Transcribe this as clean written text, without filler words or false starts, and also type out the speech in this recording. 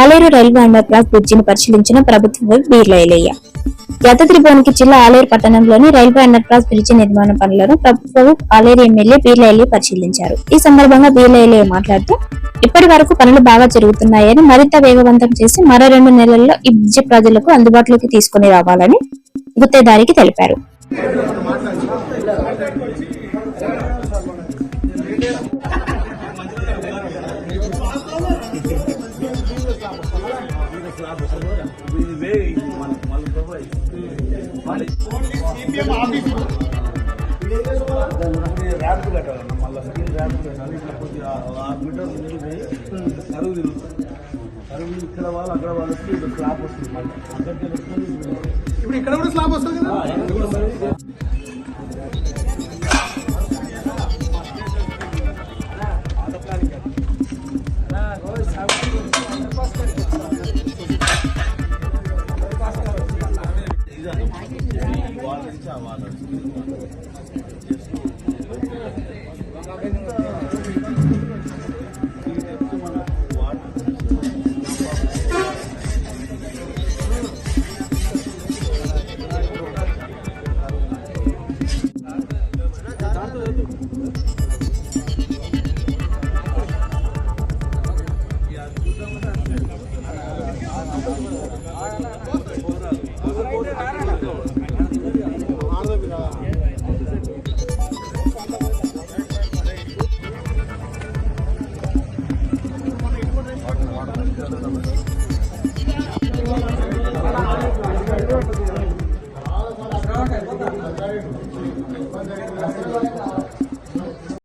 Aleru railway under pass బ్రిడ్జిని పరిశీలించిన ప్రభుత్వ బీర్ల ఎల్లయ్య. యాదాద్రి భువనగిరి జిల్లా ఆలేరు పట్టణంలోని రైల్వే అండర్ పాస్ బ్రిడ్జి నిర్మాణ పనులను ప్రభుత్వ ఆలేరు ఎమ్మెల్యే బీర్ల ఎల్లయ్య పరిశీలించారు. ఈ సందర్భంగా బీర్ల ఎల్లయ్య మాట్లాడుతూ ఇప్పటి వరకు పనులు బాగా జరుగుతున్నాయని, మరింత వేగవంతం చేసి మరో 2 నెలల్లో ఈ బ్రిడ్జి ప్రజలకు అందుబాటులోకి తీసుకుని రావాలని గుత్తేదారికి తెలిపారు. ఇక్కడ వాళ్ళు అక్కడ వాళ్ళకి స్లాబ్ వస్తుంది. ఇప్పుడు ఇక్కడ కూడా స్లాబ్ వస్తుంది కదా.